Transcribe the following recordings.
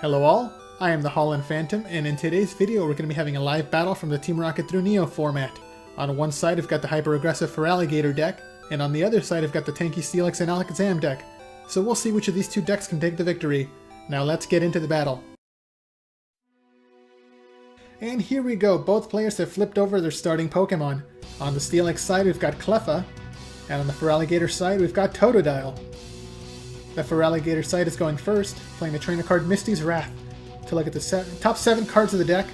Hello all, I am the Holland Phantom, and in today's video we're going to be having a live battle from the Team Rocket through Neo format. On one side we've got the hyper-aggressive Feraligatr deck, and on the other side we've got the tanky Steelix and Alakazam deck. So we'll see which of these two decks can take the victory. Now let's get into the battle. And here we go, both players have flipped over their starting Pokemon. On the Steelix side we've got Cleffa, and on the Feraligatr side we've got Totodile. The Feraligatr side is going first, playing the trainer card Misty's Wrath to look at the top 7 cards of the deck,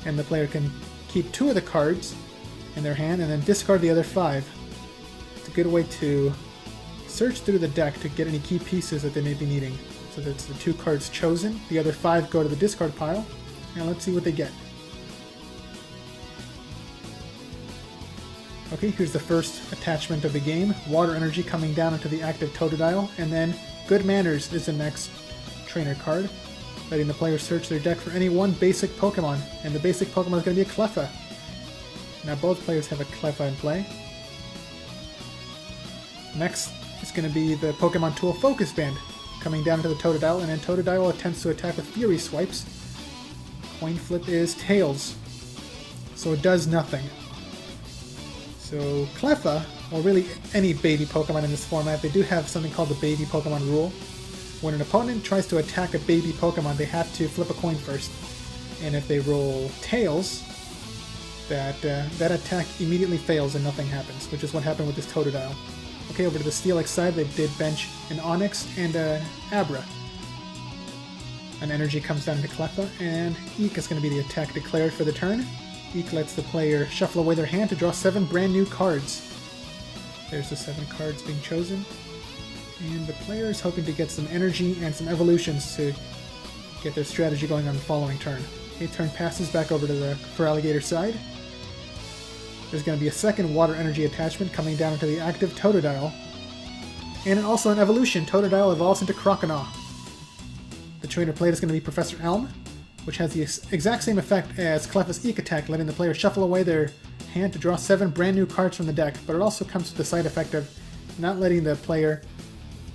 and the player can keep 2 of the cards in their hand and then discard the other 5. It's a good way to search through the deck to get any key pieces that they may be needing. So that's the 2 cards chosen, the other 5 go to the discard pile, and let's see what they get. Okay, here's the first attachment of the game, Water Energy coming down into the active Totodile, and then Good Manners is the next trainer card, letting the player search their deck for any one basic Pokemon, and the basic Pokemon is going to be a Cleffa. Now both players have a Cleffa in play. Next is going to be the Pokemon Tool Focus Band, coming down into the Totodile, and then Totodile attempts to attack with Fury Swipes. Coin flip is Tails, so it does nothing. So Cleffa, or really any baby Pokemon in this format, they do have something called the baby Pokemon rule. When an opponent tries to attack a baby Pokemon, they have to flip a coin first. And if they roll Tails, that attack immediately fails and nothing happens, which is what happened with this Totodile. Okay, over to the Steelix side, they did bench an Onix and an Abra. An energy comes down to Cleffa, and Eek is going to be the attack declared for the turn. Eek lets the player shuffle away their hand to draw 7 brand new cards. There's the 7 cards being chosen. And the player is hoping to get some energy and some evolutions to get their strategy going on the following turn. Okay, turn passes back over to the Feraligatr side. There's going to be a second Water Energy attachment coming down into the active Totodile. And also an evolution, Totodile evolves into Croconaw. The trainer played is going to be Professor Elm, which has the exact same effect as Cleffa's Eek attack, letting the player shuffle away their hand to draw 7 brand new cards from the deck, but it also comes with the side effect of not letting the player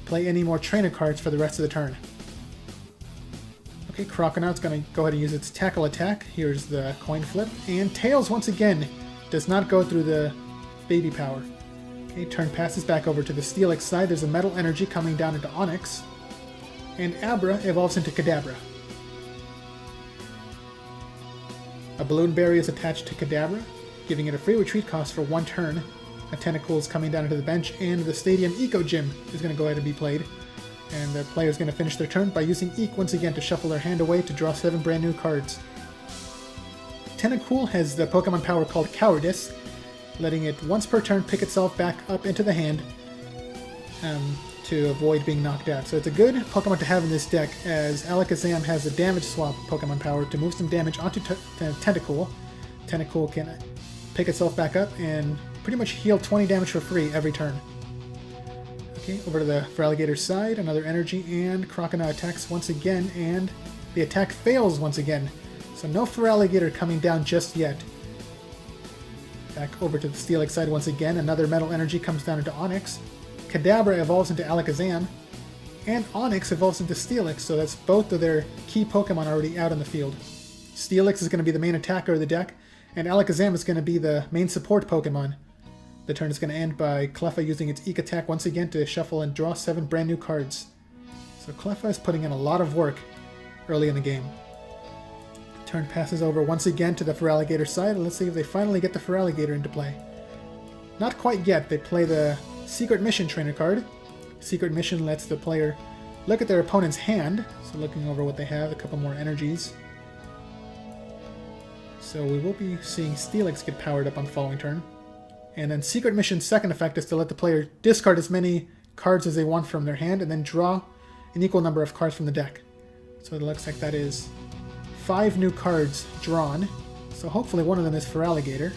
play any more trainer cards for the rest of the turn. Okay, Croconaut's going to go ahead and use its tackle attack. Here's the coin flip, and Tails once again does not go through the baby power. Okay, turn passes back over to the Steelix side. There's a Metal Energy coming down into Onix, and Abra evolves into Kadabra. A Balloon Berry is attached to Kadabra, giving it a free retreat cost for 1 turn. A Tentacool is coming down into the bench, and the Stadium Eco Gym is going to go ahead and be played. And the player is going to finish their turn by using Eek once again to shuffle their hand away to draw 7 brand new cards. Tentacool has the Pokemon power called Cowardice, letting it once per turn pick itself back up into the hand to avoid being knocked out. So it's a good Pokemon to have in this deck, as Alakazam has a damage swap Pokemon power to move some damage onto Tentacool. Tentacool can pick itself back up and pretty much heal 20 damage for free every turn. Okay, over to the Feraligatr side, another energy, and Croconaut attacks once again, and the attack fails once again. So no Feraligatr coming down just yet. Back over to the Steelix side once again, another Metal Energy comes down into Onix. Kadabra evolves into Alakazam, and Onix evolves into Steelix, so that's both of their key Pokemon already out on the field. Steelix is going to be the main attacker of the deck, and Alakazam is going to be the main support Pokemon. The turn is going to end by Cleffa using its Eek attack once again to shuffle and draw 7 brand new cards. So Cleffa is putting in a lot of work early in the game. Turn passes over once again to the Feraligatr side, and let's see if they finally get the Feraligatr into play. Not quite yet. They play the Secret Mission trainer card. Secret Mission lets the player look at their opponent's hand, so looking over what they have, a couple more energies. So we will be seeing Steelix get powered up on the following turn. And then Secret Mission's second effect is to let the player discard as many cards as they want from their hand and then draw an equal number of cards from the deck. So it looks like that is 5 new cards drawn, so hopefully one of them is Feraligatr.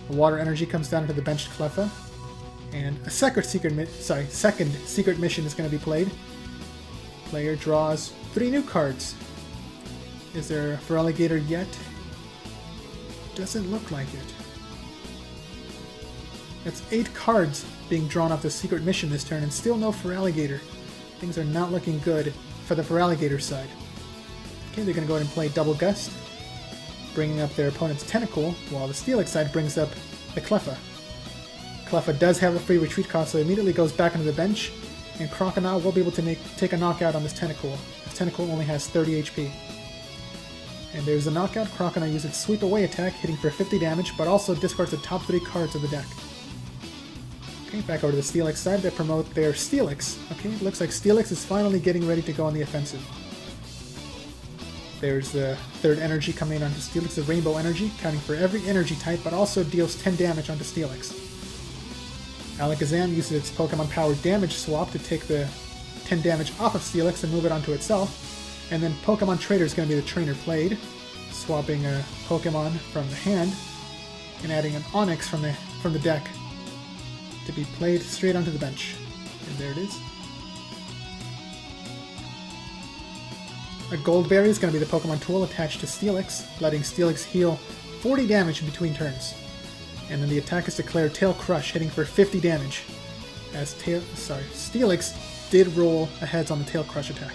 A Water Energy comes down into the benched Cleffa, and a second Secret Mission is going to be played. Player draws 3 new cards. Is there a Feraligatr yet? Doesn't look like it. That's 8 cards being drawn off the Secret Mission this turn, and still no Feraligatr. Things are not looking good for the Feraligatr side. Okay, they're going to go ahead and play Double Gust, bringing up their opponent's Tentacool, while the Steelix side brings up the Cleffa. Cleffa does have a free retreat cost, so it immediately goes back onto the bench, and Crocodile will be able to take a knockout on this Tentacool. This Tentacool only has 30 HP. And there's a knockout. Crocodile uses its Sweep Away attack, hitting for 50 damage, but also discards the top 3 cards of the deck. Okay, back over to the Steelix side, they promote their Steelix. Okay, it looks like Steelix is finally getting ready to go on the offensive. There's the third energy coming in onto Steelix, the Rainbow Energy, counting for every energy type, but also deals 10 damage onto Steelix. Alakazam uses its Pokemon Power Damage Swap to take the 10 damage off of Steelix and move it onto itself. And then Pokemon Trader is going to be the trainer played, swapping a Pokemon from the hand and adding an Onix from the deck to be played straight onto the bench. And there it is. A Goldberry is going to be the Pokemon tool attached to Steelix, letting Steelix heal 40 damage in between turns. And then the attack is declared Tail Crush, hitting for 50 damage, as Steelix did roll aheads on the Tail Crush attack.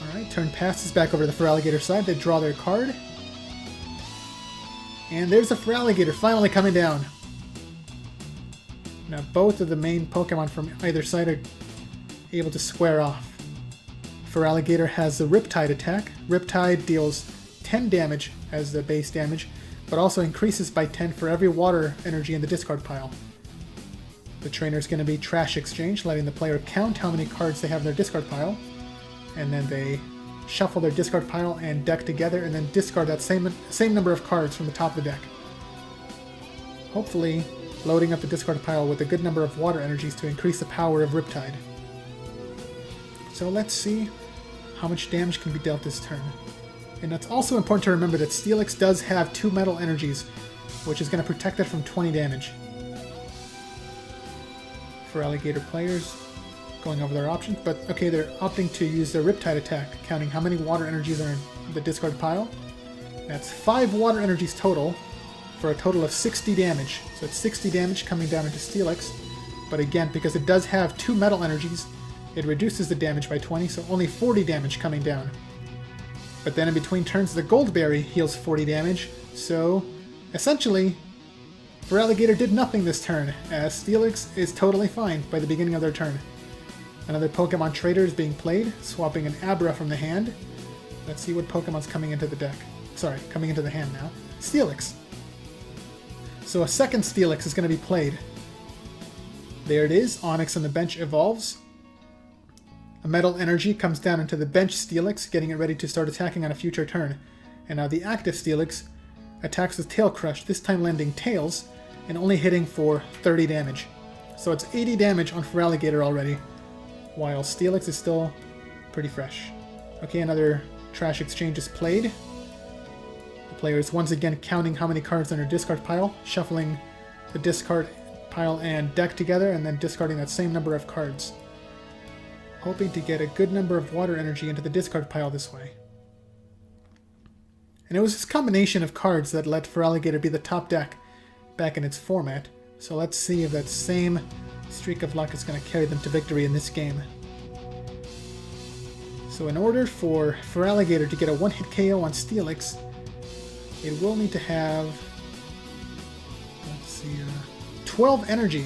Alright, turn passes back over to the Feraligatr side. They draw their card. And there's the Feraligatr finally coming down. Now both of the main Pokemon from either side are able to square off. Feraligatr has the Riptide attack. Riptide deals 10 damage as the base damage, but also increases by 10 for every water energy in the discard pile. The trainer is going to be Trash Exchange, letting the player count how many cards they have in their discard pile, and then they shuffle their discard pile and deck together, and then discard that same number of cards from the top of the deck. Hopefully, loading up the discard pile with a good number of water energies to increase the power of Riptide. So let's see how much damage can be dealt this turn. And it's also important to remember that Steelix does have 2 metal energies, which is going to protect it from 20 damage. Feraligatr players going over their options, but okay, they're opting to use their Riptide attack, counting how many water energies are in the discard pile. That's 5 water energies total, for a total of 60 damage. So it's 60 damage coming down into Steelix, but again, because it does have 2 metal energies, it reduces the damage by 20, so only 40 damage coming down. But then in between turns, the Goldberry heals 40 damage, so essentially, Feraligatr did nothing this turn, as Steelix is totally fine by the beginning of their turn. Another Pokemon Trader is being played, swapping an Abra from the hand. Let's see what Pokemon's coming into the deck. Sorry, coming into the hand now. Steelix. So a second Steelix is going to be played. There it is, Onix on the bench evolves. A Metal Energy comes down into the bench Steelix, getting it ready to start attacking on a future turn. And now the active Steelix attacks with Tail Crush, this time landing Tails, and only hitting for 30 damage. So it's 80 damage on Feraligatr already, while Steelix is still pretty fresh. Okay, another Trash Exchange is played. The player is once again counting how many cards in their discard pile, shuffling the discard pile and deck together, and then discarding that same number of cards, hoping to get a good number of water energy into the discard pile this way. And it was this combination of cards that let Feraligatr be the top deck back in its format, so let's see if that same streak of luck is going to carry them to victory in this game. So in order for Feraligatr to get a one-hit KO on Steelix, it will need to have, let's see, 12 energy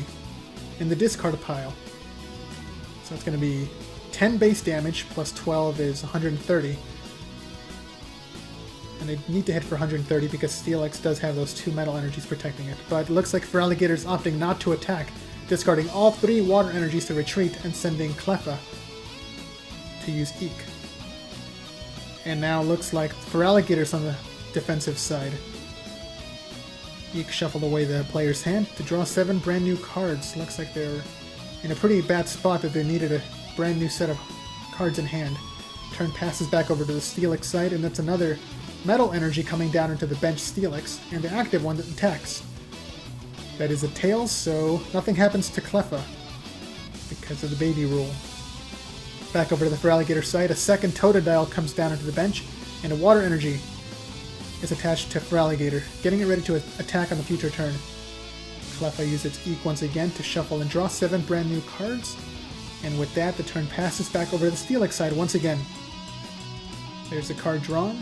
in the discard pile. So it's going to be 10 base damage plus 12 is 130. And they need to hit for 130 because Steelix does have those 2 metal energies protecting it. But it looks like Feraligatr is opting not to attack, discarding all 3 water energies to retreat and sending Cleffa to use Eek. And now looks like Feraligatr's on the defensive side. Eek shuffled away the player's hand to draw 7 brand new cards. Looks like they're in a pretty bad spot that they needed a brand new set of cards in hand. Turn passes back over to the Steelix side, and that's another Metal Energy coming down into the bench Steelix, and the active one that attacks. That is a Tails, so nothing happens to Cleffa because of the baby rule. Back over to the Feraligatr side, a second Totodile comes down into the bench, and a Water Energy is attached to Feraligatr, getting it ready to attack on the future turn. Cleffa uses its Eek once again to shuffle and draw 7 brand new cards, and with that the turn passes back over to the Steelix side once again. There's a card drawn.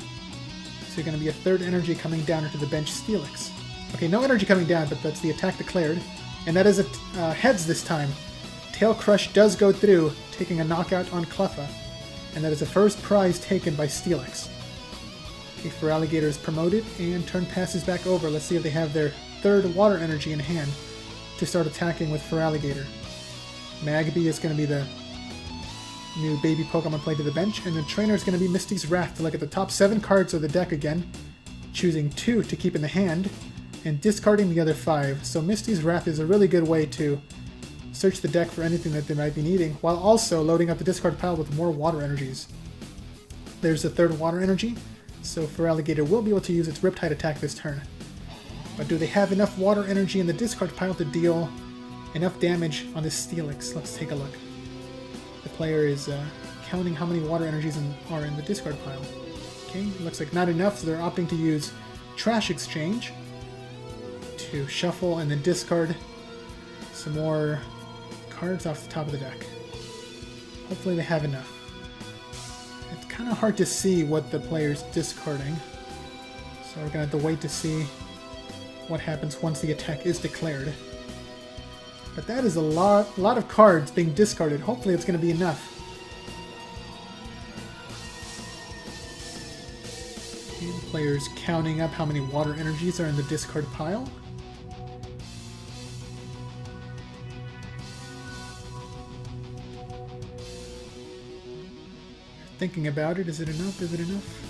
So going to be a third energy coming down into the bench Steelix. Okay, no energy coming down, but that's the attack declared. And that is a heads this time. Tail Crush does go through, taking a knockout on Cleffa. And that is the first prize taken by Steelix. Okay, Feraligatr is promoted, and turn passes back over. Let's see if they have their third water energy in hand to start attacking with Feraligatr. Magby is going to be the new baby Pokemon played to the bench, and the trainer is going to be Misty's Wrath to look at the top 7 cards of the deck again, choosing 2 to keep in the hand, and discarding the other 5. So Misty's Wrath is a really good way to search the deck for anything that they might be needing, while also loading up the discard pile with more water energies. There's the third water energy, so Feraligatr will be able to use its Riptide attack this turn. But do they have enough water energy in the discard pile to deal enough damage on this Steelix? Let's take a look. The player is counting how many water energies are in the discard pile. Okay, looks like not enough, so they're opting to use Trash Exchange to shuffle and then discard some more cards off the top of the deck. Hopefully they have enough. It's kind of hard to see what the player's discarding, so we're going to have to wait to see what happens once the attack is declared. But that is a lot of cards being discarded. Hopefully it's going to be enough. Okay, the player's counting up how many water energies are in the discard pile. Thinking about it, is it enough? Is it enough?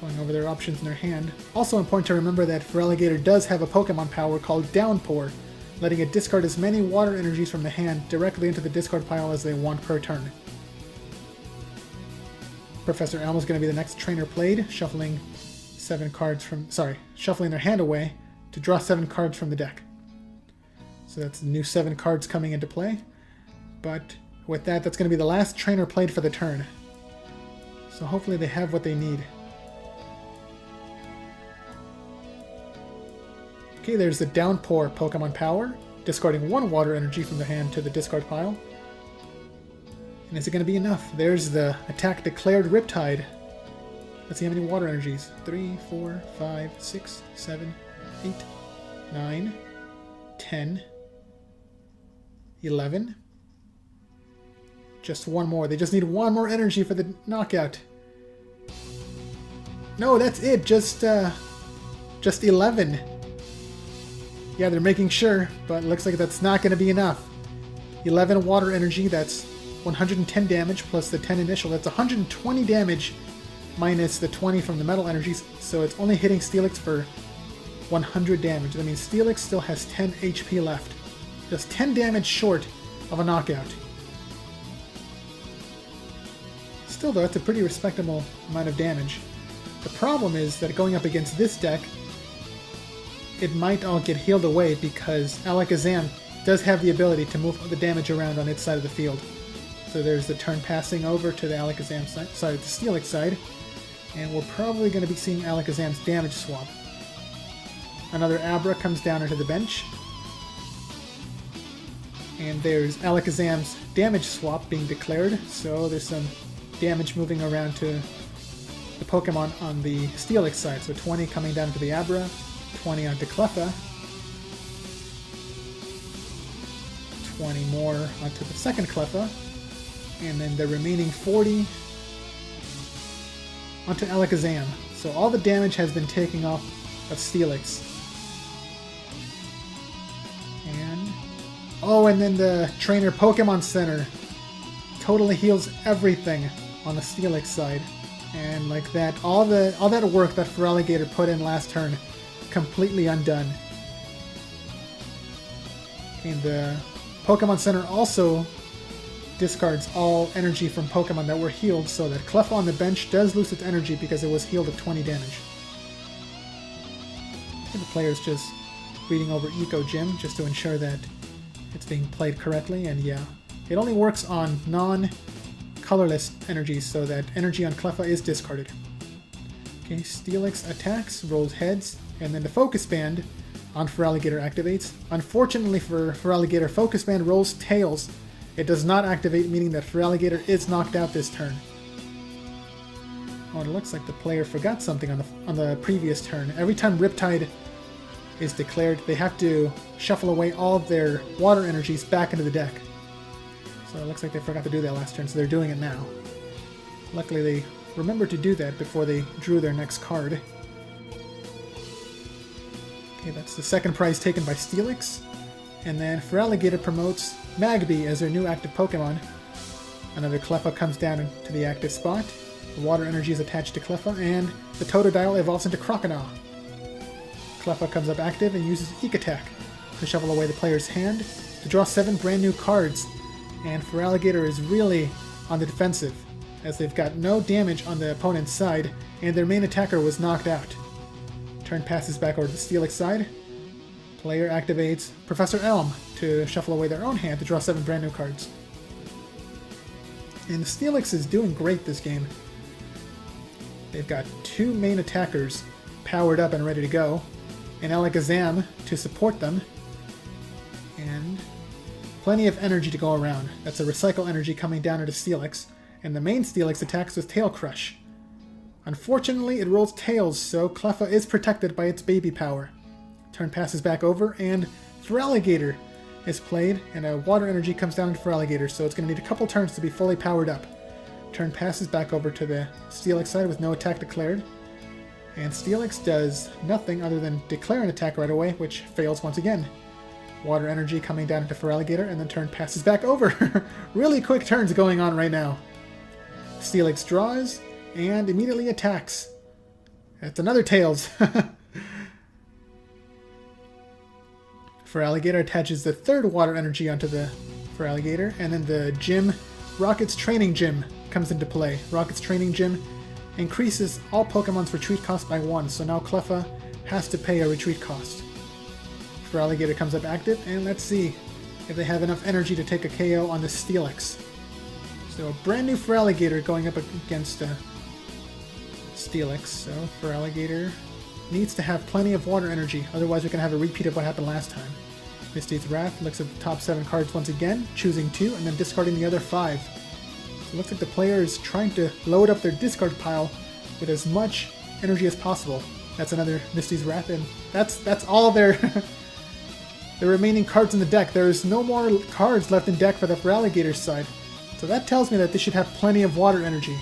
Going over their options in their hand. Also important to remember that Feraligatr does have a Pokemon power called Downpour, letting it discard as many water energies from the hand directly into the discard pile as they want per turn. Professor Elm is going to be the next trainer played, shuffling 7 cards from... shuffling their hand away to draw 7 cards from the deck. So that's the new 7 cards coming into play. But with that, that's going to be the last trainer played for the turn. So hopefully they have what they need. Okay, there's the Downpour Pokemon power, discarding 1 water energy from the hand to the discard pile. And is it going to be enough? There's the attack declared Riptide. Let's see how many water energies. 3, 4, 5, 6, 7, 8, 9, 10, 11. Just 1 more. They just need 1 more energy for the knockout. No, that's it. Just 11. Yeah, they're making sure, but it looks like that's not going to be enough. 11 water energy, that's 110 damage plus the 10 initial. That's 120 damage minus the 20 from the metal energies, so it's only hitting Steelix for 100 damage. That means Steelix still has 10 HP left. Just 10 damage short of a knockout. Still though, that's a pretty respectable amount of damage. The problem is that going up against this deck, it might all get healed away because Alakazam does have the ability to move the damage around on its side of the field. So there's the turn passing over to the Alakazam side, the Steelix side, and we're probably going to be seeing Alakazam's damage swap. Another Abra comes down into the bench, and there's Alakazam's damage swap being declared, so there's some damage moving around to the Pokemon on the Steelix side. So 20 coming down to the Abra, 20 onto Cleffa, 20 more onto the second Cleffa, and then the remaining 40 onto Alakazam. So all the damage has been taken off of Steelix. And oh, and then the Trainer Pokemon Center totally heals everything on the Steelix side. And like that, all that work that Feraligatr put in last turn completely undone. And the Pokemon Center also discards all energy from Pokemon that were healed, so that Cleffa on the bench does lose its energy because it was healed at 20 damage. And the player's just reading over Eco Gym just to ensure that it's being played correctly, and yeah, it only works on non-colorless energies, so that energy on Cleffa is discarded. Okay, Steelix attacks, rolls heads, and then the Focus Band on Feraligatr activates. Unfortunately for Feraligatr, Focus Band rolls tails. It does not activate, meaning that Feraligatr is knocked out this turn. Oh, it looks like the player forgot something on the previous turn. Every time Riptide is declared, they have to shuffle away all of their water energies back into the deck. So it looks like they forgot to do that last turn, so they're doing it now. Luckily they remembered to do that before they drew their next card. Okay, that's the second prize taken by Steelix. And then Feraligatr promotes Magby as their new active Pokemon. Another Cleffa comes down to the active spot. The water energy is attached to Cleffa, and the Totodile evolves into Croconaw. Cleffa comes up active and uses Eek Attack to shuffle away the player's hand to draw 7 brand new cards. And Feraligatr is really on the defensive, as they've got no damage on the opponent's side, and their main attacker was knocked out. Turn passes back over to the Steelix side. Player activates Professor Elm to shuffle away their own hand to draw 7 brand new cards. And the Steelix is doing great this game. They've got 2 main attackers powered up and ready to go, and Alakazam to support them, and plenty of energy to go around. That's a recycle energy coming down into Steelix, and the main Steelix attacks with Tail Crush. Unfortunately, it rolls Tails, so Cleffa is protected by its baby power. Turn passes back over, and Feraligatr is played, and a water energy comes down into Feraligatr, so it's going to need a couple turns to be fully powered up. Turn passes back over to the Steelix side with no attack declared, and Steelix does nothing other than declare an attack right away, which fails once again. Water energy coming down into Feraligatr, and then turn passes back over. Really quick turns going on right now. Steelix draws, and immediately attacks. That's another Tails. Feraligatr attaches the 3rd water energy onto the Feraligatr, and then the gym, Rocket's Training Gym, comes into play. Rocket's Training Gym increases all Pokemon's retreat cost by 1, so now Cleffa has to pay a retreat cost. Feraligatr comes up active, and let's see if they have enough energy to take a KO on the Steelix. So a brand new Feraligatr going up against Steelix, so Feraligatr needs to have plenty of water energy, otherwise we're going to have a repeat of what happened last time. Misty's Wrath looks at the top 7 cards once again, choosing 2 and then discarding the other 5. So it looks like the player is trying to load up their discard pile with as much energy as possible. That's another Misty's Wrath, and that's all their the remaining cards in the deck. There's no more cards left in deck for the Feraligatr side. So that tells me that they should have plenty of water energy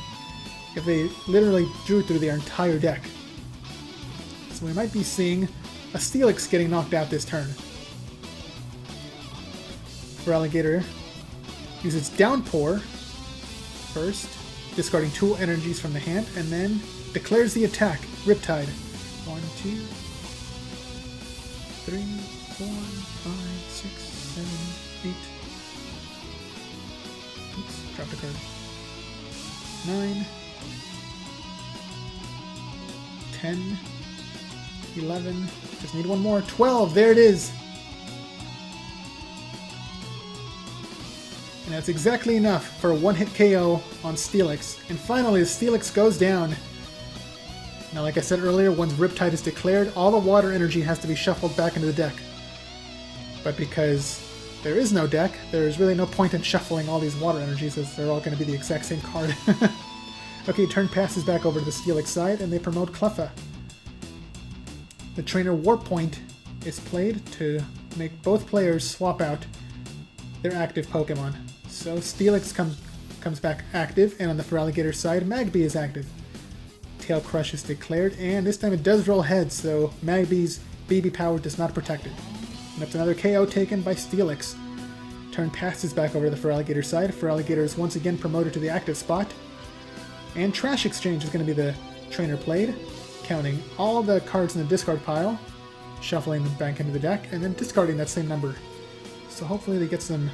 if they literally drew through their entire deck. So we might be seeing a Steelix getting knocked out this turn. Feraligatr uses Downpour first, discarding 2 energies from the hand, and then declares the attack, Riptide. 1, 2, 3, 4, 5, 6, 7, 8. Oops, dropped a card. 9, 10, 11, just need one more, 12, there it is! And that's exactly enough for a 1-hit KO on Steelix. And finally, the Steelix goes down. Now, like I said earlier, once Riptide is declared, all the water energy has to be shuffled back into the deck. But because there is no deck, there's really no point in shuffling all these water energies, as they're all going to be the exact same card. Okay, turn passes back over to the Steelix side, and they promote Cleffa. The Trainer Warp Point is played to make both players swap out their active Pokemon. So Steelix comes back active, and on the Feraligatr side, Magby is active. Tail Crush is declared, and this time it does roll heads, so Magby's baby power does not protect it. And that's another KO taken by Steelix. Turn passes back over to the Feraligatr side. Feraligatr is once again promoted to the active spot. And Trash Exchange is going to be the trainer played, counting all the cards in the discard pile, shuffling them back into the deck, and then discarding that same number. So hopefully they get some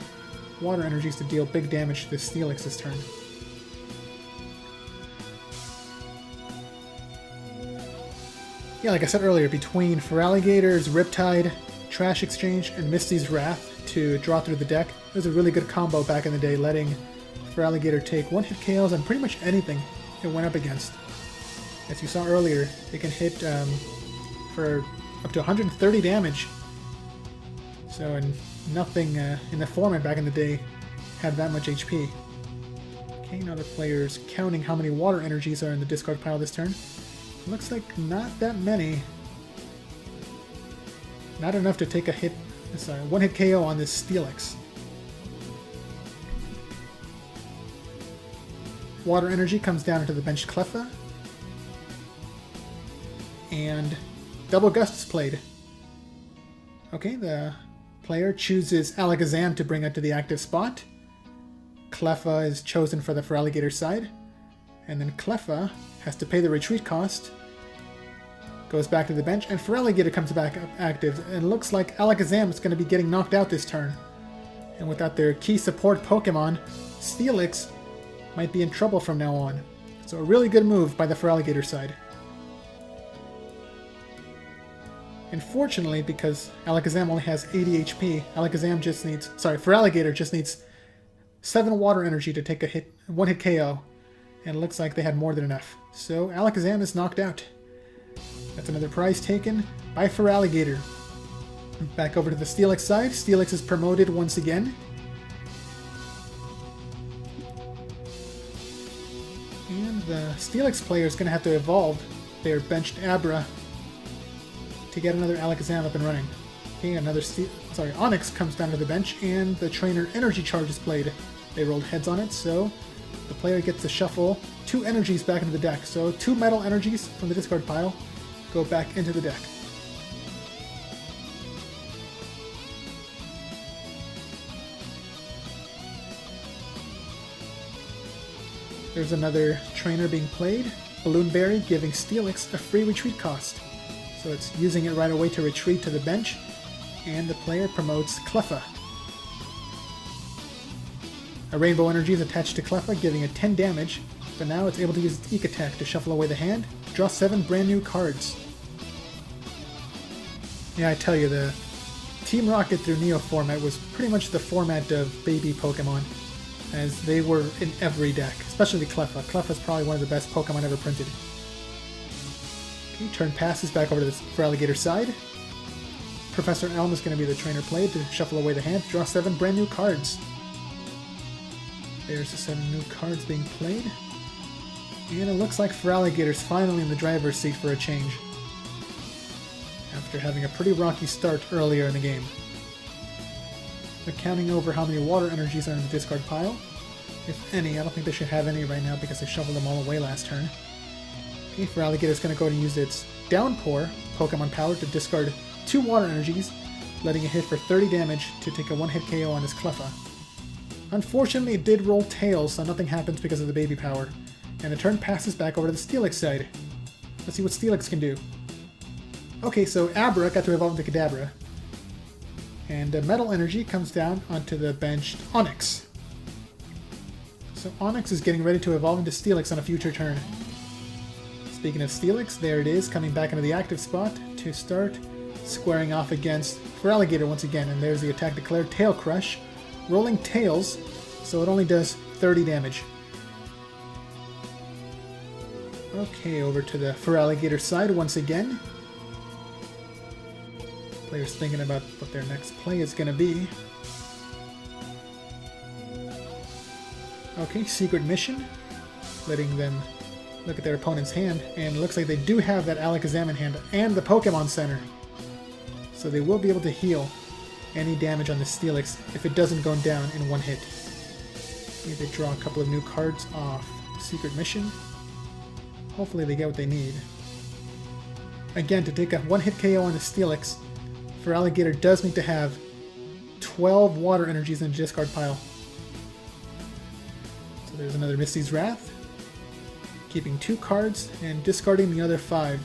water energies to deal big damage to the Steelix this turn. Yeah, like I said earlier, between Feraligatr's Riptide, Trash Exchange, and Misty's Wrath to draw through the deck, it was a really good combo back in the day, letting Feraligatr take 1-hit KOs on pretty much anything it went up against. As you saw earlier, it can hit for up to 130 damage. So, nothing in the format back in the day had that much HP. Okay, now the player's counting how many water energies are in the discard pile this turn. Looks like not that many. Not enough to take a hit, sorry, one-hit KO on this Steelix. Water energy comes down into the benched Cleffa. And double Gust is played. Okay, the player chooses Alakazam to bring it to the active spot. Cleffa is chosen for the Feraligatr side. And then Cleffa has to pay the retreat cost. Goes back to the bench, and Feraligatr comes back up active. And it looks like Alakazam is going to be getting knocked out this turn. And without their key support Pokemon, Steelix might be in trouble from now on. So a really good move by the Feraligatr side. Unfortunately, because Alakazam only has 80 HP, Feraligatr just needs 7 water energy to take a one-hit KO. And it looks like they had more than enough. So Alakazam is knocked out. That's another prize taken by Feraligatr. Back over to the Steelix side. Steelix is promoted once again. And the Steelix player is going to have to evolve their benched Abra to get another Alakazam up and running. Okay, Onyx comes down to the bench, and the trainer Energy Charge is played. They rolled heads on it, so the player gets to shuffle 2 energies back into the deck. So 2 metal energies from the discard pile go back into the deck. There's another trainer being played, Balloon Berry, giving Steelix a free retreat cost. So it's using it right away to retreat to the bench, and the player promotes Cleffa. A Rainbow Energy is attached to Cleffa, giving it 10 damage, but now it's able to use its Eek attack to shuffle away the hand, draw 7 brand new cards. Yeah, I tell you, the Team Rocket through Neo format was pretty much the format of baby Pokemon, as they were in every deck, especially Cleffa. Cleffa's probably one of the best Pokemon ever printed. Okay, turn passes back over to the Feraligatr side. Professor Elm is going to be the trainer played to shuffle away the hand, draw 7 brand new cards. There's the 7 new cards being played. And it looks like Feraligatr's finally in the driver's seat for a change, after having a pretty rocky start earlier in the game. They're counting over how many water energies are in the discard pile. If any, I don't think they should have any right now because they shoveled them all away last turn. Okay, Feraligatr is going to go and use its Downpour Pokemon power to discard 2 water energies, letting it hit for 30 damage to take a one-hit KO on his Cleffa. Unfortunately, it did roll tails, so nothing happens because of the baby power. And the turn passes back over to the Steelix side. Let's see what Steelix can do. Okay, so Abra got to evolve into Kadabra. And Metal Energy comes down onto the benched Onyx. So Onyx is getting ready to evolve into Steelix on a future turn. Speaking of Steelix, there it is, coming back into the active spot to start squaring off against Feraligatr once again. And there's the attack declared, Tail Crush, rolling tails, so it only does 30 damage. Okay, over to the Feraligatr side once again. Players thinking about what their next play is going to be. Okay, Secret Mission, letting them look at their opponent's hand, and it looks like they do have that Alakazam in hand and the Pokemon Center. So they will be able to heal any damage on the Steelix if it doesn't go down in one hit. Maybe they draw a couple of new cards off Secret Mission. Hopefully they get what they need. Again, to take a one-hit KO on the Steelix, Feraligatr does need to have 12 water energies in the discard pile. So there's another Misty's Wrath, keeping 2 cards and discarding the other 5.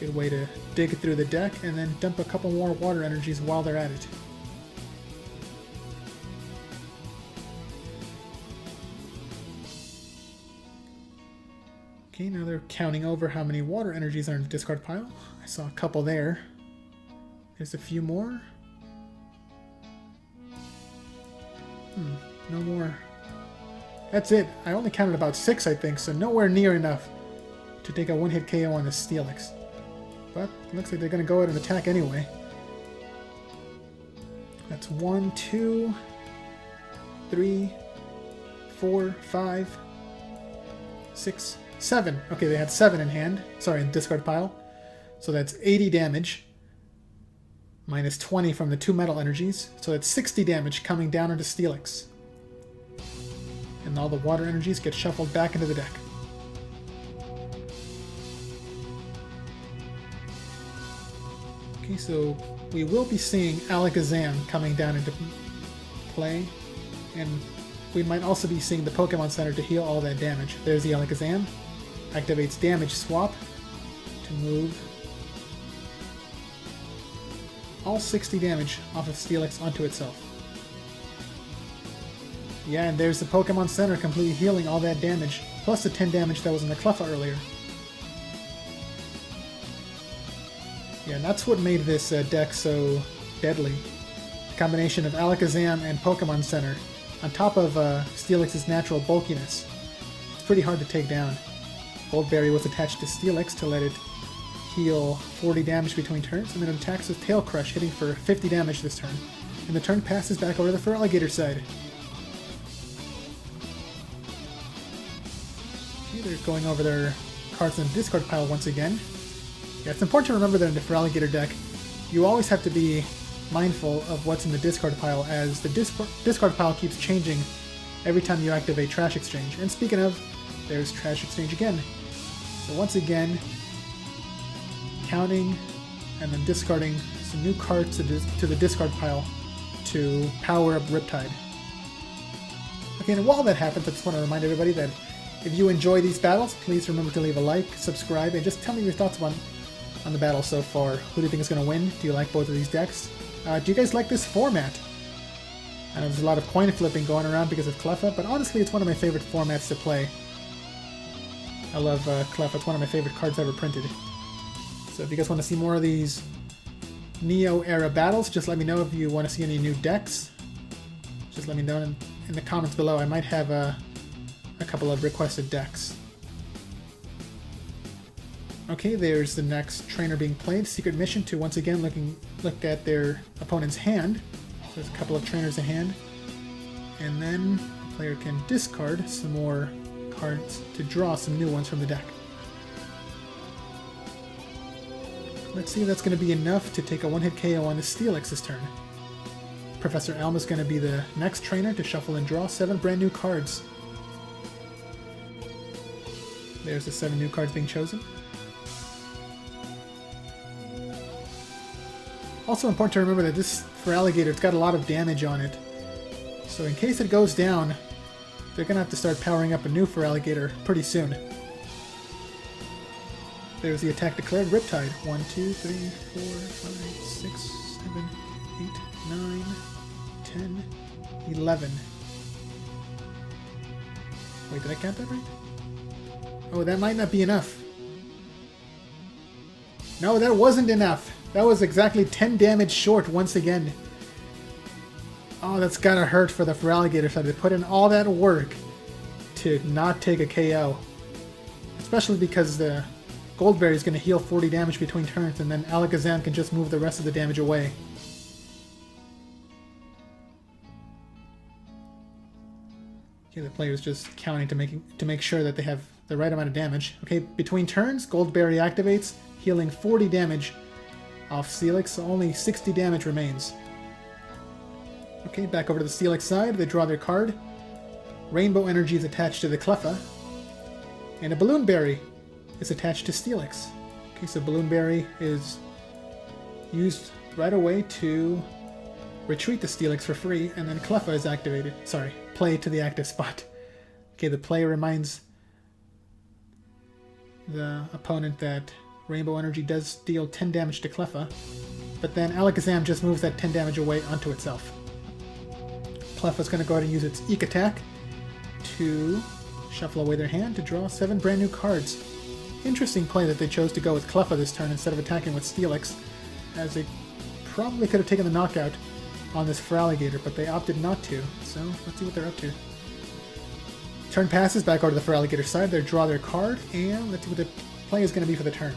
Good way to dig through the deck and then dump a couple more water energies while they're at it. Okay, now they're counting over how many water energies are in the discard pile. I saw a couple there. There's a few more. No more. That's it. I only counted about 6, I think, so nowhere near enough to take a one-hit KO on the Steelix. But it looks like they're going to go ahead and attack anyway. That's 1, 2, 3, 4, 5, 6, 7. Okay, they had 7 in hand. Sorry, in the discard pile. So that's 80 damage. Minus 20 from the 2 metal energies. So that's 60 damage coming down into Steelix. And all the water energies get shuffled back into the deck. Okay, so we will be seeing Alakazam coming down into play. And we might also be seeing the Pokemon Center to heal all that damage. There's the Alakazam. Activates Damage Swap to move all 60 damage off of Steelix onto itself. Yeah, and there's the Pokemon Center completely healing all that damage, plus the 10 damage that was in the Cleffa earlier. Yeah, and that's what made this deck so deadly. The combination of Alakazam and Pokemon Center, on top of Steelix's natural bulkiness. It's pretty hard to take down. Goldberry was attached to Steelix to let it heal 40 damage between turns, and then it attacks with Tail Crush, hitting for 50 damage this turn. And the turn passes back over to the Feraligatr side. Okay, they're going over their cards in the discard pile once again. Yeah, it's important to remember that in the Feraligatr deck, you always have to be mindful of what's in the discard pile, as the discard pile keeps changing every time you activate Trash Exchange. And speaking of, there's Trash Exchange again. So once again, counting and then discarding some new cards to the discard pile to power up Riptide. Okay, and while that happens, I just want to remind everybody that if you enjoy these battles, please remember to leave a like, subscribe, and just tell me your thoughts on the battle so far. Who do you think is going to win? Do you like both of these decks? Do you guys like this format? I know there's a lot of coin flipping going around because of Cleffa, but honestly it's one of my favorite formats to play. I love Cleffa, it's one of my favorite cards ever printed. So if you guys want to see more of these Neo-era battles, just let me know. If you want to see any new decks, just let me know in the comments below. I might have a couple of requested decks. Okay, there's the next trainer being played. Secret mission to once again look at their opponent's hand. So there's a couple of trainers in hand. And then the player can discard some more cards to draw some new ones from the deck. Let's see if that's going to be enough to take a one-hit KO on the Steelix this turn. Professor Elm is going to be the next trainer to shuffle and draw 7 brand new cards. There's the 7 new cards being chosen. Also important to remember that this Feraligatr, it's got a lot of damage on it. So in case it goes down, they're going to have to start powering up a new Feraligatr pretty soon. There's the attack declared, Riptide. 1, 2, 3, 4, 5, 6, 7, 8, 9, 10, 11. Wait, did I count that right? Oh, that might not be enough. No, that wasn't enough. That was exactly 10 damage short once again. Oh, that's gotta hurt for the Feraligatr side. They put in all that work to not take a KO. Especially because the Goldberry is going to heal 40 damage between turns, and then Alakazam can just move the rest of the damage away. Okay, the player's just counting to make sure that they have the right amount of damage. Okay, between turns, Goldberry activates, healing 40 damage off Steelix, so only 60 damage remains. Okay, back over to the Steelix side, they draw their card. Rainbow Energy is attached to the Cleffa, and a Balloon Berry is attached to Steelix. Okay, so Balloon Berry is used right away to retreat the Steelix for free, and then Cleffa is activated. Sorry, play to the active spot. Okay, the player reminds the opponent that Rainbow Energy does deal 10 damage to Cleffa, but then Alakazam just moves that 10 damage away onto itself. Cleffa's going to go ahead and use its Eek attack to shuffle away their hand to draw 7 brand new cards. Interesting play that they chose to go with Cleffa this turn instead of attacking with Steelix, as they probably could have taken the knockout on this Feraligatr, but they opted not to, so let's see what they're up to. Turn passes back over to the Feraligatr side, they draw their card, and let's see what the play is going to be for the turn.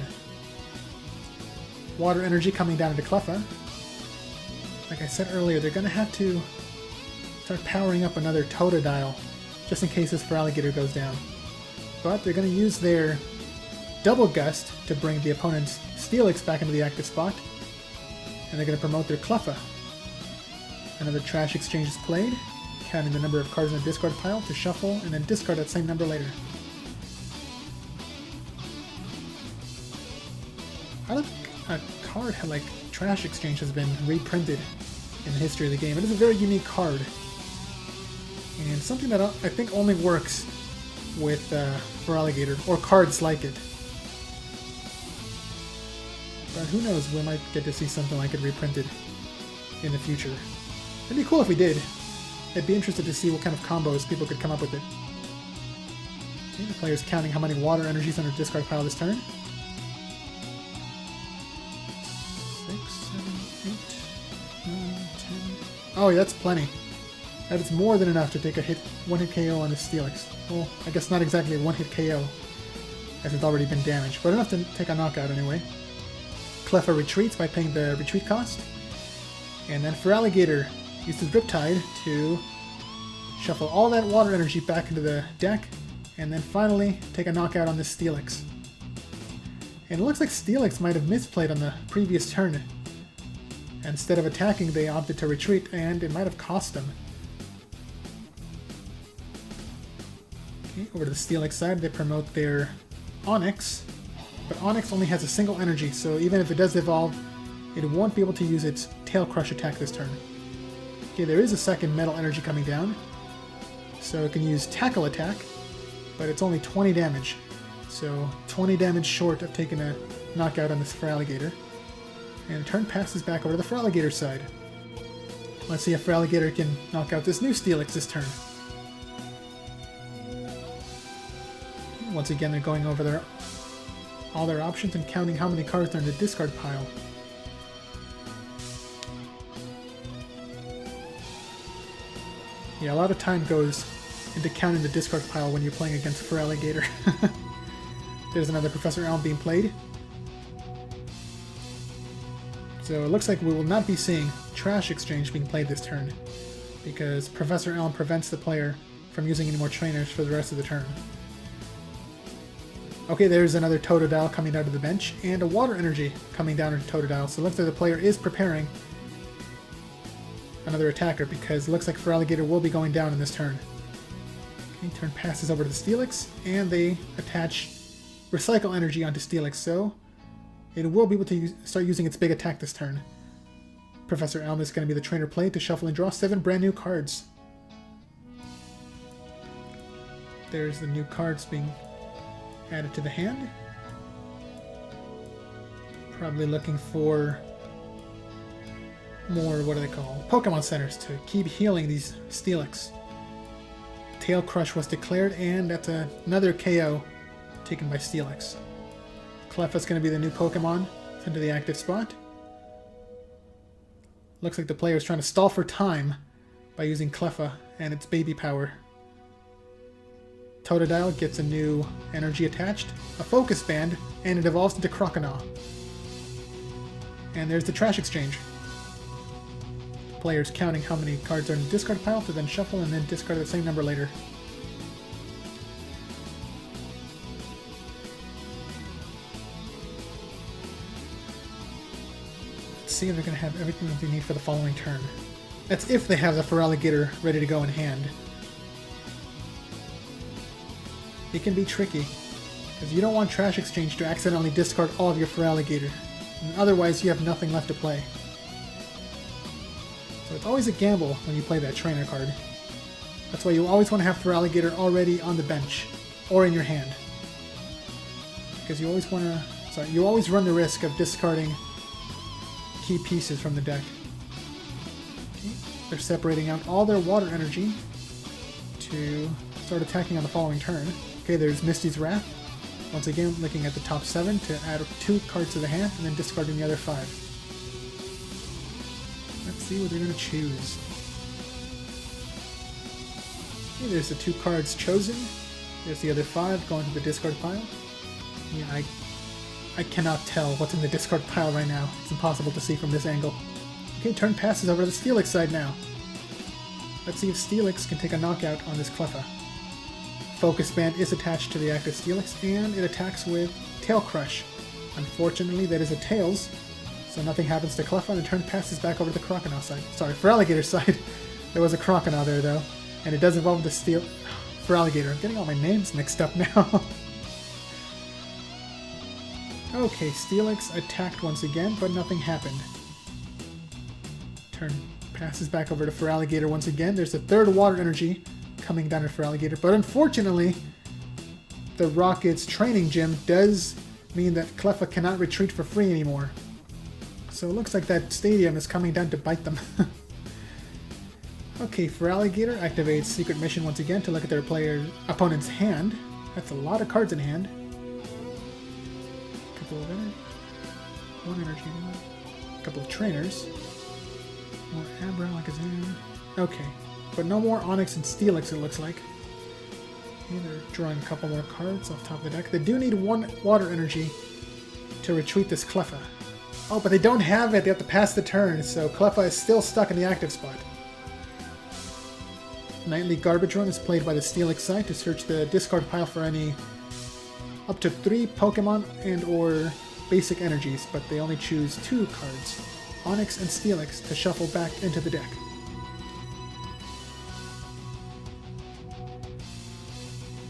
Water Energy coming down into Cleffa. Like I said earlier, they're going to have to start powering up another Totodile just in case this Feraligatr goes down. But they're going to use their Double Gust to bring the opponent's Steelix back into the active spot, and they're going to promote their Cleffa. Another Trash Exchange is played, counting the number of cards in the discard pile to shuffle, and then discard that same number later. I don't think a card like Trash Exchange has been reprinted in the history of the game. It is a very unique card, and something that I think only works with Feraligatr, or cards like it. But who knows, we might get to see something like it reprinted in the future. It'd be cool if we did. I'd be interested to see what kind of combos people could come up with it. Okay, the player's counting how many water energies on their discard pile this turn. 6, 7, 8, 9, 10... Oh yeah, that's plenty. That is more than enough to take a one-hit KO on the Steelix. Well, I guess not exactly a one-hit KO, as it's already been damaged, but enough to take a knockout anyway. Cleffa retreats by paying the retreat cost, and then Feraligatr uses Riptide to shuffle all that water energy back into the deck, and then finally take a knockout on this Steelix. And it looks like Steelix might have misplayed on the previous turn. Instead of attacking, they opted to retreat, and it might have cost them. Okay, over to the Steelix side, they promote their Onyx, but Onyx only has a single energy, so even if it does evolve, it won't be able to use its Tail Crush attack this turn. Okay, there is a second metal energy coming down, so it can use Tackle Attack, but it's only 20 damage, so 20 damage short of taking a knockout on this Feraligatr. And the turn passes back over to the Feraligatr side. Let's see if Feraligatr can knock out this new Steelix this turn. Once again, they're going over all their options and counting how many cards are in the discard pile. Yeah, a lot of time goes into counting the discard pile when you're playing against Feraligatr. There's another Professor Elm being played. So it looks like we will not be seeing Trash Exchange being played this turn, because Professor Elm prevents the player from using any more trainers for the rest of the turn. Okay, there's another Totodile coming out of the bench, and a Water Energy coming down into Totodile, so it looks like the player is preparing another attacker, because it looks like Feraligatr will be going down in this turn. Okay, turn passes over to the Steelix, and they attach Recycle Energy onto Steelix, so it will be able to start using its big attack this turn. Professor Elm is going to be the trainer played to shuffle and draw 7 brand new cards. There's the new cards being added to the hand. Probably looking for more, what do they call, Pokemon Centers to keep healing these Steelix. Tail Crush was declared, and that's another KO taken by Steelix. Cleffa's going to be the new Pokemon sent to the active spot. Looks like the player is trying to stall for time by using Cleffa and its baby power. Totodile gets a new energy attached, a Focus Band, and it evolves into Croconaw. And there's the Trash Exchange. The player's counting how many cards are in the discard pile to then shuffle and then discard the same number later. Let's see if they're going to have everything that they need for the following turn. That's if they have the Feraligatr ready to go in hand. It can be tricky, because you don't want Trash Exchange to accidentally discard all of your Feraligatr, and otherwise you have nothing left to play. So it's always a gamble when you play that trainer card. That's why you always want to have Feraligatr already on the bench, or in your hand. Because you always want to... you always run the risk of discarding key pieces from the deck. Okay. They're separating out all their water energy to start attacking on the following turn. Okay, there's Misty's Wrath. Once again, looking at the top 7 to add 2 cards to the hand, and then discarding the other 5. Let's see what they're going to choose. Okay, there's the 2 cards chosen. There's the other 5 going to the discard pile. Yeah, I cannot tell what's in the discard pile right now. It's impossible to see from this angle. Okay, turn passes over to the Steelix side now. Let's see if Steelix can take a knockout on this Cleffa. Focus Band is attached to the active Steelix, and it attacks with Tail Crush. Unfortunately, that is a Tails, so nothing happens to Cleffa, and the turn passes back over to the Crocodile side. Sorry, Feraligatr side. There was a Crocodile there, though, and it does involve the Steel... Feraligatr. I'm getting all my names mixed up now. Okay, Steelix attacked once again, but nothing happened. Turn passes back over to Feraligatr once again. There's a third Water Energy coming down to Feraligatr, but unfortunately, the Rocket's Training Gym does mean that Cleffa cannot retreat for free anymore. So it looks like that stadium is coming down to bite them. Okay, Feraligatr activates Secret Mission once again to look at their opponent's hand. That's a lot of cards in hand. Couple of energy. One energy. A couple of trainers. More Abra, Alakazam. Okay, but no more Onyx and Steelix, it looks like. Okay, they're drawing a couple more cards off top of the deck. They do need one Water Energy to retreat this Cleffa. Oh, but they don't have it. They have to pass the turn, so Cleffa is still stuck in the active spot. Nightly Garbage Run is played by the Steelix side to search the discard pile for any up to 3 Pokemon and or basic energies, but they only choose 2 cards, Onyx and Steelix, to shuffle back into the deck.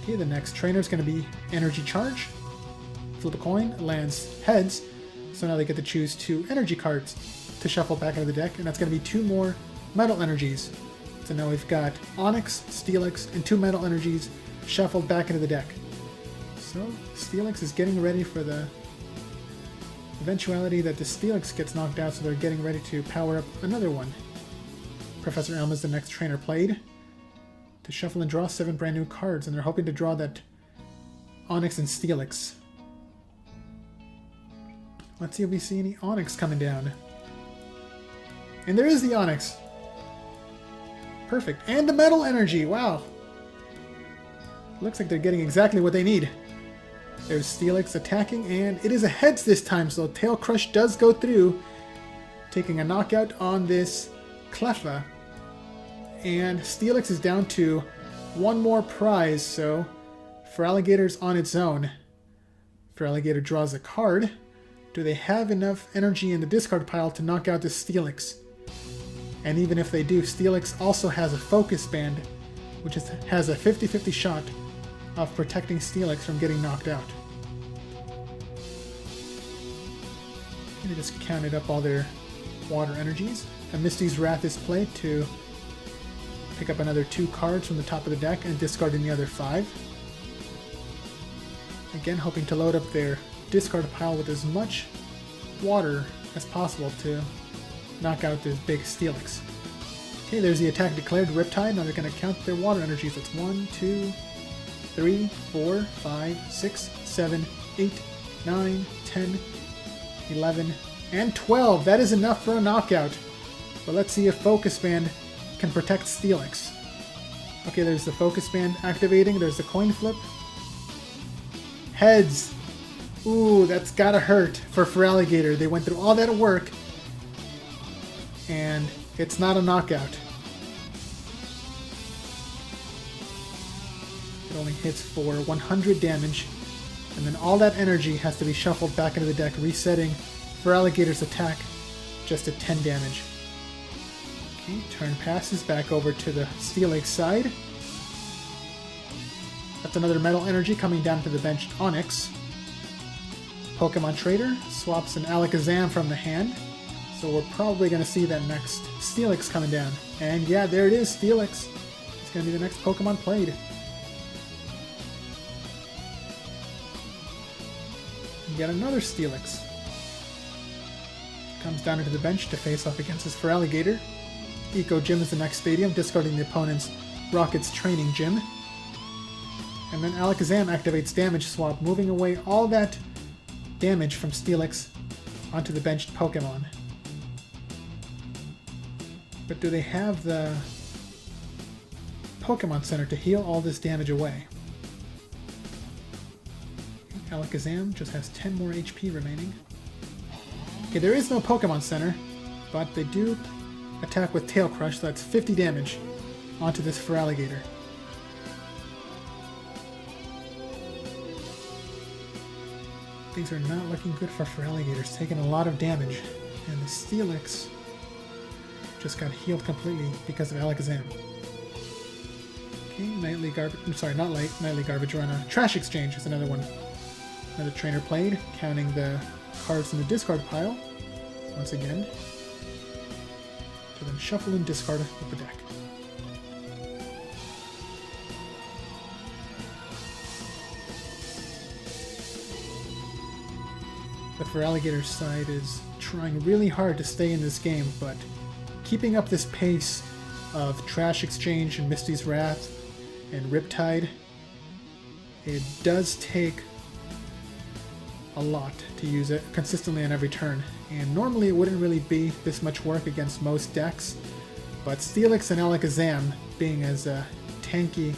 Okay, the next trainer is going to be Energy Charge. Flip a coin, lands heads, so now they get to choose 2 energy cards to shuffle back into the deck, and that's going to be 2 more Metal Energies. So now we've got Onyx, Steelix, and 2 Metal Energies shuffled back into the deck. So Steelix is getting ready for the eventuality that the Steelix gets knocked out, so they're getting ready to power up another one. Professor Elm is the next trainer played to shuffle and draw 7 brand new cards, and they're hoping to draw that Onyx and Steelix. Let's see if we see any Onyx coming down. And there is the Onyx! Perfect. And the Metal Energy! Wow! Looks like they're getting exactly what they need. There's Steelix attacking, and it is a heads this time, so Tail Crush does go through, taking a knockout on this Cleffa. And Steelix is down to 1 more prize, so Feraligatr's on its own. Feraligatr draws a card. Do they have enough energy in the discard pile to knock out this Steelix? And even if they do, Steelix also has a Focus Band, which has a 50-50 shot of protecting Steelix from getting knocked out. And they just counted up all their Water Energies. A Misty's Wrath is played to pick up another 2 cards from the top of the deck and discarding the other 5. Again, hoping to load up their discard pile with as much water as possible to knock out this big Steelix. Okay, there's the attack declared, Riptide. Now they're going to count their Water Energies. That's 1, 2, 3, 4, 5, 6, 7, 8, 9, 10, 11, and 12. That is enough for a knockout. But let's see if Focus Band can protect Steelix. Okay, there's the Focus Band activating. There's the coin flip. Heads. Ooh, that's gotta hurt for Feraligatr. They went through all that work, and it's not a knockout. It only hits for 100 damage, and then all that energy has to be shuffled back into the deck, resetting Feraligatr's attack just at 10 damage. Okay, turn passes back over to the Steelix side. That's another Metal Energy coming down to the benched Onyx. Pokemon Trader swaps an Alakazam from the hand, so we're probably going to see that next Steelix coming down. And yeah, there it is, Steelix. It's going to be the next Pokemon played. You got another Steelix. Comes down into the bench to face off against his Feraligatr. Eco Gym is the next stadium, discarding the opponent's Rocket's Training Gym. And then Alakazam activates Damage Swap, moving away all that damage from Steelix onto the benched Pokemon. But do they have the Pokemon Center to heal all this damage away? Alakazam just has 10 more HP remaining. Okay, there is no Pokemon Center, but they do attack with Tail Crush, so that's 50 damage onto this Feraligatr. Things are not looking good for Feraligatr. It's taking a lot of damage. And the Steelix just got healed completely because of Alakazam. Okay, Nightly Garbage... I'm sorry, not Nightly Garbage Run. Trash Exchange is another one. Another trainer played, counting the cards in the discard pile. Once again. To then shuffle and discard with the deck. The Feraligatr side is trying really hard to stay in this game, but keeping up this pace of Trash Exchange and Misty's Wrath and Riptide, it does take a lot to use it consistently on every turn. And normally it wouldn't really be this much work against most decks, but Steelix and Alakazam, being as tanky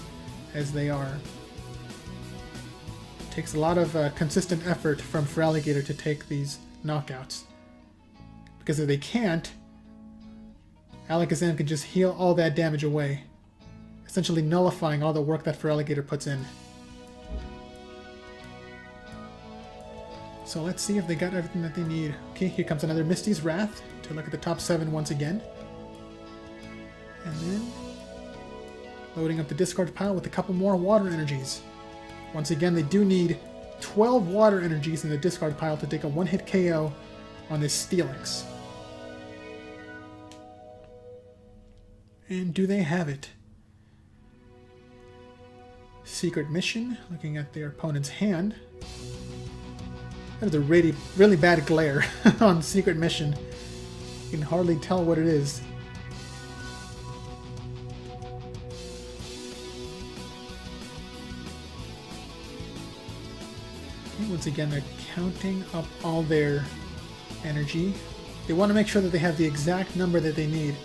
as they are, takes a lot of consistent effort from Feraligatr to take these knockouts. Because if they can't, Alakazam can just heal all that damage away, essentially nullifying all the work that Feraligatr puts in. So let's see if they got everything that they need. Okay, here comes another Misty's Wrath to look at the top 7 once again. And then loading up the discard pile with a couple more water energies. Once again, they do need 12 water energies in the discard pile to take a one-hit KO on this Steelix. And do they have it? Secret Mission, looking at their opponent's hand. That is a really bad glare on Secret Mission. You can hardly tell what it is. Once again, they're counting up all their energy. They want to make sure that they have the exact number that they need.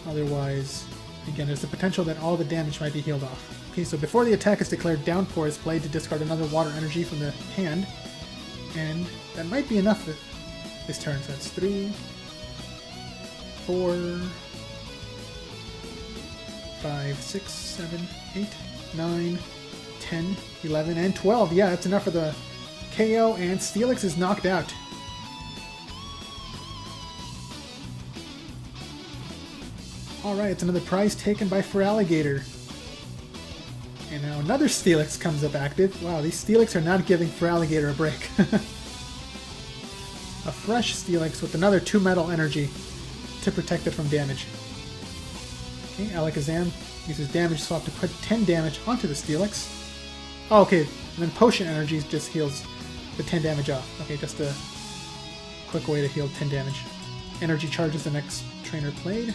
Otherwise, again, there's the potential that all the damage might be healed off. Okay, so before the attack is declared, Downpour is played to discard another water energy from the hand. And that might be enough this turn. So that's 3, 4, 5, 6, 7, 8, 9, 10, 11, and 12. Yeah, that's enough for the KO, and Steelix is knocked out. Alright, it's another prize taken by Feraligatr. And now another Steelix comes up active. Wow, these Steelix are not giving Feraligatr a break. A fresh Steelix with another 2 metal energy to protect it from damage. Okay, Alakazam uses damage swap to put 10 damage onto the Steelix. Oh, okay, and then Potion Energies just heals the 10 damage off. Okay, just a quick way to heal 10 damage. Energy charges the next trainer played.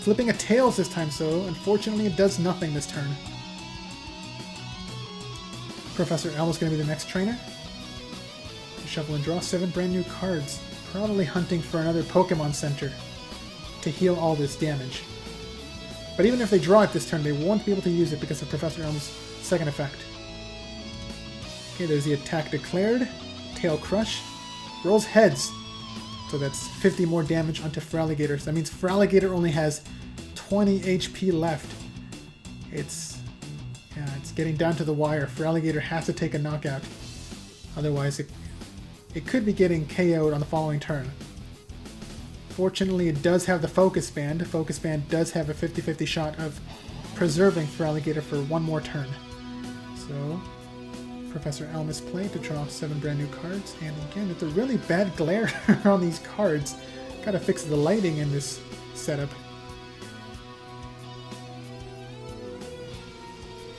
Flipping a Tails this time, so unfortunately it does nothing this turn. Professor Elm is going to be the next trainer. Shuffle and draw 7 brand new cards, probably hunting for another Pokemon Center to heal all this damage. But even if they draw it this turn, they won't be able to use it because of Professor Elm's second effect. Okay, there's the attack declared. Tail Crush. Rolls heads. So that's 50 more damage onto Feraligatr. So that means Feraligatr only has 20 HP left. It's getting down to the wire. Feraligatr has to take a knockout. Otherwise, it could be getting KO'd on the following turn. Fortunately, it does have the Focus Band. Focus Band does have a 50-50 shot of preserving Feraligatr for one more turn. So, Professor Elm is played to draw 7 brand new cards. And again, it's a really bad glare on these cards. Gotta fix the lighting in this setup.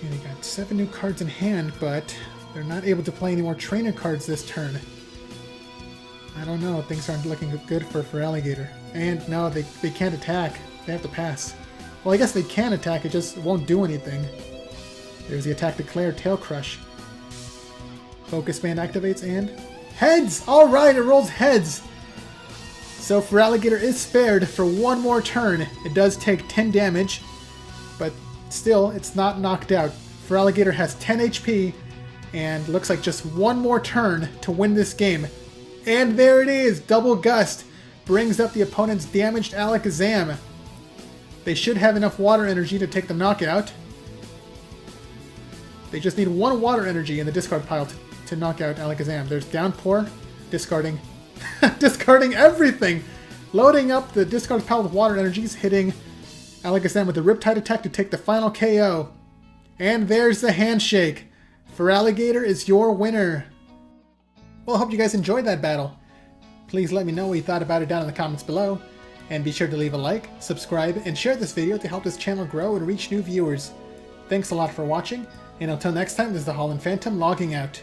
And they got 7 new cards in hand, but they're not able to play any more trainer cards this turn. I don't know, things aren't looking good for Feraligatr. And no, they can't attack. They have to pass. Well, I guess they can attack, it just won't do anything. There's the attack declared, Tail Crush. Focus Band activates and... Heads! Alright, it rolls heads! So Feraligatr is spared for one more turn. It does take 10 damage, but still, it's not knocked out. Feraligatr has 10 HP, and looks like just one more turn to win this game. And there it is! Double Gust brings up the opponent's damaged Alakazam. They should have enough water energy to take the knockout. They just need one water energy in the discard pile to knock out Alakazam. There's Downpour, discarding discarding everything! Loading up the discard pile with water energies, hitting Alakazam with the Riptide attack to take the final KO. And there's the handshake. Feraligatr is your winner. Well, I hope you guys enjoyed that battle. Please let me know what you thought about it down in the comments below. And be sure to leave a like, subscribe, and share this video to help this channel grow and reach new viewers. Thanks a lot for watching, and until next time, this is the Holland Phantom logging out.